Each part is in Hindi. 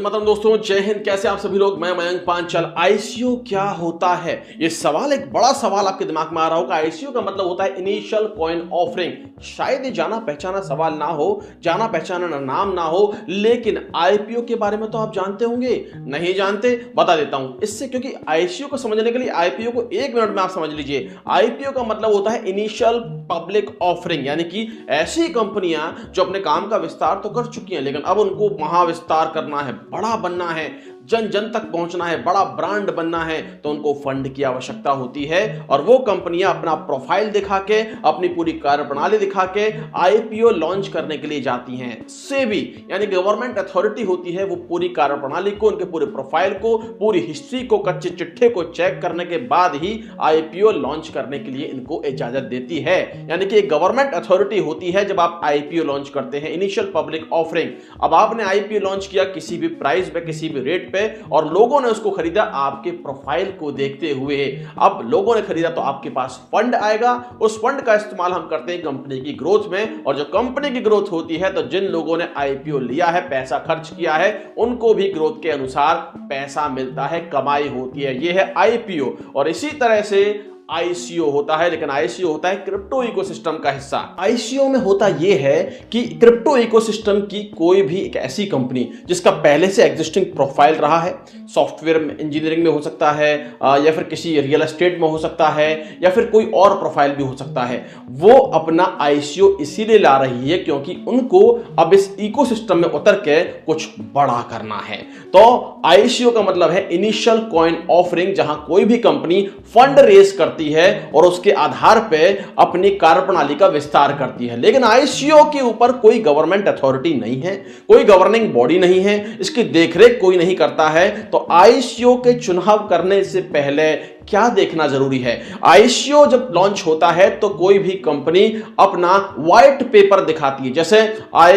मतलब दोस्तों, जय हिंद। कैसे आप सभी लोग? मैं मयंक पांचाल। आईसीओ क्या होता है? ये सवाल, एक बड़ा सवाल आपके दिमाग में आ रहा होगा। आईसीओ का मतलब होता है इनिशियल कॉइन ऑफरिंग। शायद ये जाना पहचाना सवाल ना हो, जाना पहचाना नाम ना हो, लेकिन आईपीओ के बारे में तो आप जानते होंगे। नहीं जानते? बता देता हूं इससे, क्योंकि आईसीओ को समझने के लिए आईपीओ को एक मिनट में आप समझ लीजिए। आईपीओ का मतलब होता है इनिशियल पब्लिक ऑफरिंग, यानी कि ऐसी कंपनियां जो अपने काम का विस्तार तो कर चुकी हैं, लेकिन अब उनको महाविस्तार करना है, बड़ा बनना है, जन जन तक पहुंचना है, बड़ा ब्रांड बनना है, तो उनको फंड की आवश्यकता होती है। और वो कंपनियां अपना प्रोफाइल दिखा के, अपनी पूरी कार्यप्रणाली दिखा के आईपीओ लॉन्च करने के लिए जाती हैं। सेबी यानी गवर्नमेंट अथॉरिटी होती है, वो पूरी कार्यप्रणाली को, उनके पूरे प्रोफाइल को, पूरी हिस्ट्री को, कच्चे चिट्ठे को चेक करने के बाद ही आईपीओ लॉन्च करने के लिए इनको इजाजत देती है। यानी कि एक गवर्नमेंट अथॉरिटी होती है जब आप आईपीओ लॉन्च करते हैं, इनिशियल पब्लिक ऑफरिंग। अब आपने आईपीओ लॉन्च किया किसी भी प्राइस पे, किसी भी रेट पे, और लोगों ने उसको खरीदा आपके प्रोफाइल को देखते हुए। अब लोगों ने खरीदा तो आपके पास फंड आएगा। उस फंड का इस्तेमाल हम करते हैं कंपनी की ग्रोथ में, और जो कंपनी की ग्रोथ होती है, तो जिन लोगों ने आईपीओ लिया है, पैसा खर्च किया है, उनको भी ग्रोथ के अनुसार पैसा मिलता है, कमाई होती है। यह है आईपीओ। और इसी तरह से आईसीओ होता है, लेकिन आईसीओ होता है क्रिप्टो इकोसिस्टम का हिस्सा। आईसीओ में होता यह है कि क्रिप्टो इकोसिस्टम की कोई भी एक ऐसी कंपनी जिसका पहले से एग्जिस्टिंग प्रोफाइल रहा है, सॉफ्टवेयर इंजीनियरिंग में हो सकता है, या फिर किसी रियल एस्टेट में हो सकता है, या फिर कोई और प्रोफाइल भी हो सकता है, वो अपना आईसीओ इसीलिए ला रही है क्योंकि उनको अब इस इकोसिस्टम में उतर के कुछ बड़ा करना है। तो आईसीओ का मतलब है इनिशियल कॉइन ऑफरिंग, जहां कोई भी कंपनी फंड रेज करती है और उसके आधार पे अपनी कार्यप्रणाली का विस्तार करती है। लेकिन आईसीओ के ऊपर कोई गवर्नमेंट अथॉरिटी नहीं है, कोई गवर्निंग बॉडी नहीं है, इसकी देखरेख कोई नहीं करता है। तो आईसीओ के चुनाव करने से पहले क्या देखना जरूरी है? आईसीओ जब लॉन्च होता है तो कोई भी कंपनी अपना व्हाइट पेपर दिखाती है। जैसे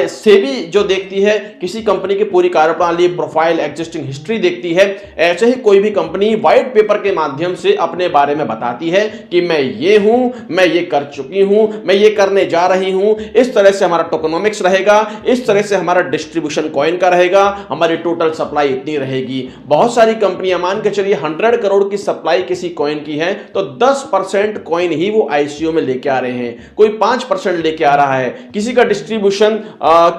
सेबी जो देखती है किसी कंपनी की पूरी कार्यप्रणाली, प्रोफाइल, एग्जिस्टिंग हिस्ट्री देखती है, ऐसे ही कोई भी कंपनी व्हाइट पेपर के माध्यम से अपने बारे में बताती है कि मैं ये हूं, मैं ये कर चुकी हूं, मैं ये करने जा रही हूं, इस तरह से हमारा टोकेनोमिक्स रहेगा, इस तरह से हमारा डिस्ट्रीब्यूशन कॉइन का रहेगा, हमारी टोटल सप्लाई इतनी रहेगी। बहुत सारी कंपनियां, मान के चलिए 100 करोड़ की सप्लाई किसी कॉइन की है, तो 10% कॉइन ही वो आईसीओ में लेके आ रहे हैं, कोई 5% लेके आ रहा है, किसी का डिस्ट्रीब्यूशन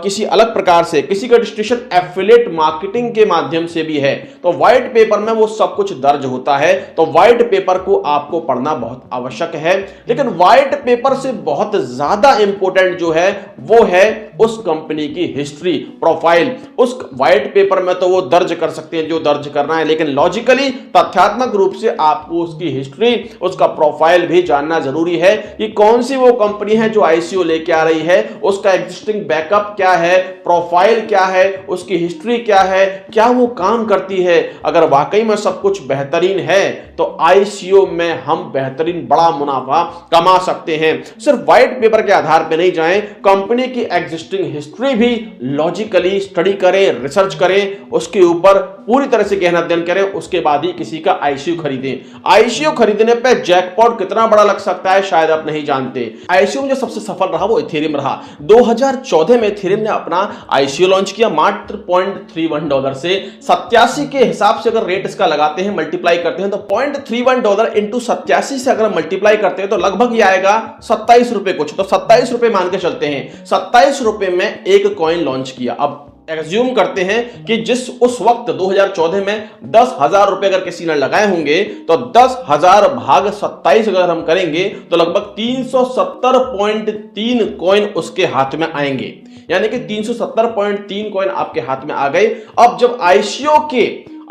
किसी अलग प्रकार से, किसी का डिस्ट्रीब्यूशन एफिलिएट मार्केटिंग के माध्यम से भी है। तो व्हाइट पेपर में वो सब कुछ दर्ज होता है। तो व्हाइट पेपर को आपको पढ़ना बहुत आवश्यक है। लेकिन व्हाइट पेपर से बहुत ज्यादा इंपॉर्टेंट जो है वो है उस कंपनी की हिस्ट्री, प्रोफाइल। उस व्हाइट पेपर में तो वो दर्ज कर सकते हैं जो दर्ज करना है, लेकिन लॉजिकली, तथ्यात्मक रूप से आपको उसकी हिस्ट्री, उसका प्रोफाइल भी जानना जरूरी है कि कौन सी वो कंपनी है जो आईसीओ लेके आ रही है, उसका एग्जिस्टिंग बैकअप क्या है, प्रोफाइल क्या है, उसकी हिस्ट्री क्या है, क्या वो काम करती है। अगर वाकई में सब कुछ बेहतरीन है तो आईसीओ में हम बेहतरीन बड़ा मुनाफा कमा सकते हैं। सिर्फ व्हाइट पेपर के आधार पर नहीं जाएं, कंपनी की एग्जिस्टिंग हिस्ट्री भी लॉजिकली स्टडी करें, रिसर्च करें, उसके ऊपर पूरी तरह से गहन अध्ययन करें, उसके बाद ही किसी का आईसीओ खरीदें। आईसीओ खरीदने पे जैकपॉट कितना बड़ा लग सकता है शायद आप नहीं जानते। आईसीओ में जो सबसे सफल रहा वो इथेरियम रहा। 2014 में इथेरियम ने अपना आईसीओ लॉन्च किया मात्र $0.31 से। 87 के हिसाब से अगर रेट इसका लगाते हैं, मल्टीप्लाई करते हैं, तो $0.31 इंटू 87 से अगर मल्टीप्लाई करते हैं तो लगभग ये आएगा 27 रुपए कुछ। तो 27 रुपए मान के चलते हैं, 27 रुपए में एक कॉइन लॉन्च किया। अब एज्यूम करते हैं कि जिस उस वक्त 2014 में 10,000 रुपए अगर किसी ने लगाए होंगे, तो 10,000 भाग 27 अगर हम करेंगे तो लगभग 370.3 कॉइन उसके हाथ में आएंगे। यानी कि 370.3 कॉइन आपके हाथ में आ गए। अब जब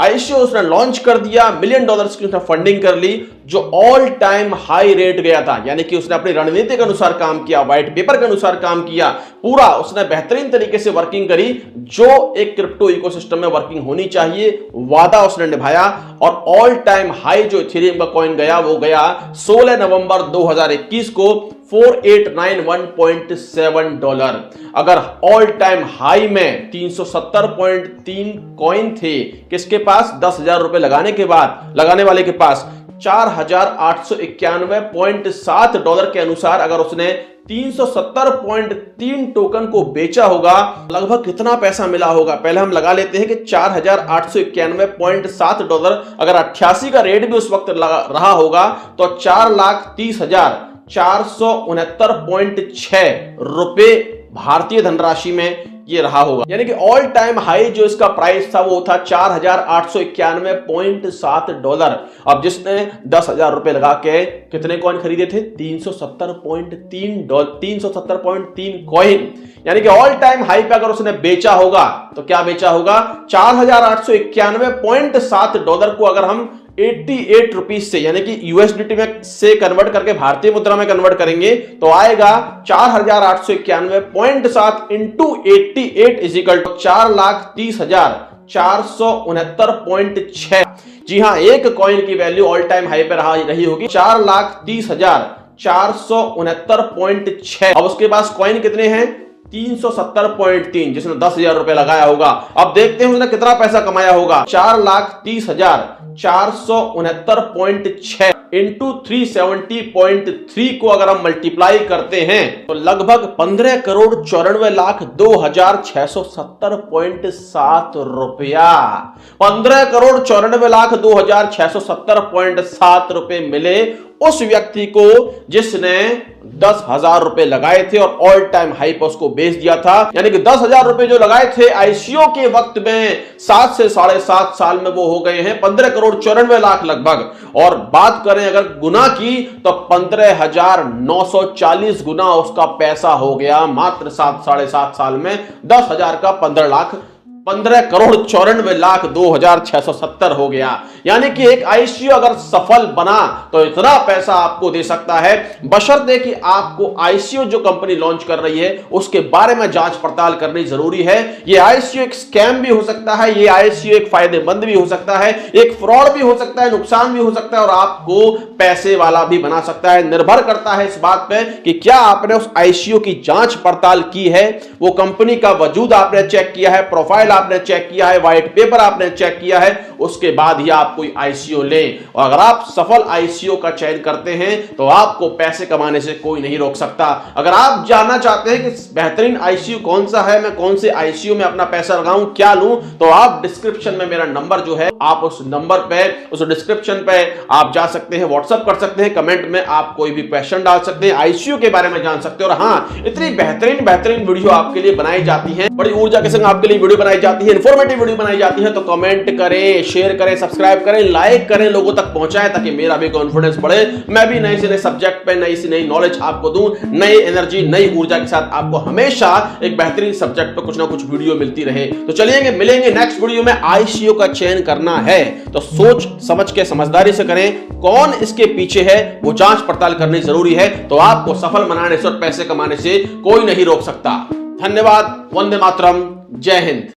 आईसीओ उसने लॉन्च कर दिया, $1 मिलियन की उसने फंडिंग कर ली, जो ऑल टाइम हाई रेट गया था। यानी कि उसने अपनी रणनीति के अनुसार काम किया, व्हाइट पेपर के अनुसार काम किया, पूरा उसने बेहतरीन तरीके से वर्किंग करी, जो एक क्रिप्टो इकोसिस्टम में वर्किंग होनी चाहिए, वादा उसने निभाया। और ऑल टाइम हाई जो इथेरियम का कॉइन गया वो गया 16 नवंबर 2021 को $4891.7। अगर ऑल टाइम हाई में 370.3 कॉइन थे किसके पास? 10,000 रुपए लगाने वाले के पास, $4,891.7 के अनुसार अगर उसने 370.3 टोकन को बेचा होगा, लगभग कितना पैसा मिला होगा? पहले हम लगा लेते हैं कि $4,891.7 अगर 88 का रेट भी उस वक्त रहा होगा तो 4,30,469.6 रुपए भारतीय धनराशि में ये रहा होगा। यानी कि ऑल टाइम हाई जो इसका प्राइस था वो था $4,891.7। अब जिसने 10,000 रुपए लगा के कितने कॉइन खरीदे थे? 370.3 कॉइन। यानी कि ऑल टाइम हाई पे अगर उसने बेचा होगा तो क्या बेचा होगा? $4,891.7 को अगर हम 88 रुपीज से यानी कि यूएसडीटी में से कन्वर्ट करके भारतीय मुद्रा में कन्वर्ट करेंगे तो आएगा 4,891.7 इंटू 88 इजिकल टू 4,30,469.6। जी हां, एक कॉइन की वैल्यू ऑल टाइम हाई पे रही होगी 4,30,469.6। अब उसके पास कॉइन कितने हैं? 370.3, जिसने 10,000 रुपए लगाया होगा। अब देखते हैं उसने कितना पैसा कमाया होगा। 4,30,469.6 इंटू 370.3 को अगर हम मल्टीप्लाई करते हैं तो लगभग 15,94,02,670.7 रुपया। 15,94,02,670.7 रुपए मिले उस व्यक्ति को जिसने 10,000 रुपए लगाए थे और ऑल टाइम हाई पर उसको बेच दिया था। यानी कि 10,000 रुपए जो लगाए थे आईसीओ के वक्त में 7 से 7.5 साल में वो हो गए हैं 15,94,00,000 लगभग। और बात करें अगर गुना की तो 15,940 गुना उसका पैसा हो गया मात्र 7.5 साल में। 10,000 का 15,94,02,670 हो गया। यानी कि एक आईसीओ अगर सफल बना तो इतना पैसा आपको दे सकता है, बशर्ते कि आपको आईसीओ जो कंपनी लॉन्च कर रही है उसके बारे में जांच पड़ताल करनी जरूरी है। यह आईसीओ एक स्कैम भी हो सकता है, यह आईसीओ एक फायदेमंद भी हो सकता है, एक फ्रॉड भी हो सकता है, नुकसान भी हो सकता है और आपको पैसे वाला भी बना सकता है। निर्भर करता है इस बात पे कि क्या आपने उस आईसीओ की जांच पड़ताल की है, वो कंपनी का वजूद आपने चेक किया है, प्रोफाइल आपने चेक किया है, व्हाइट पेपर आपने चेक किया है, उसके बाद ही आप कोई आईसीओ लें। और अगर आप सफल आईसीओ का चयन करते हैं तो आपको पैसे कमाने से कोई नहीं रोक सकता। अगर आप जानना चाहते हैं कि बेहतरीन आईसीओ कौन सा है, मैं कौन से आईसीओ में अपना पैसा लगाऊं, क्या लूं, तो आप डिस्क्रिप्शन में मेरा नंबर जो है आप उस नंबर पे, उस डिस्क्रिप्शन पे आप जा सकते हैं, व्हाट्सएप कर सकते हैं, कमेंट में आप कोई भी क्वेश्चन डाल सकते हैं, आईसीओ के बारे में जान सकते हैं। और हां, इतनी बेहतरीन वीडियो आपके लिए बनाई जाती है, बड़ी ऊर्जा के संग आपके लिए वीडियो बनाई जाती है, इंफॉर्मेटिव वीडियो बनाई जाती है। तो कमेंट करें, शेयर करें, सब्सक्राइब करें, लाइक करें, लोगों तक पहुंचाएं ताकि मेरा भी कॉन्फिडेंस बढ़े, मैं भी नए से नए सब्जेक्ट पे नई से नई नॉलेज आपको दूं, नई एनर्जी, नई ऊर्जा के साथ आपको हमेशा एक बेहतरीन सब्जेक्ट पे कुछ ना कुछ वीडियो मिलती रहे। तो चलिए मिलेंगे नेक्स्ट वीडियो में। आईसीओ का चयन करना है तो सोच समझ के समझदारी से करें, कौन इसके पीछे है वो जांच पड़ताल करनी जरूरी है। तो आपको सफल बनाने से और पैसे कमाने से कोई नहीं रोक सकता। धन्यवाद। वंदे मातरम। जय हिंद।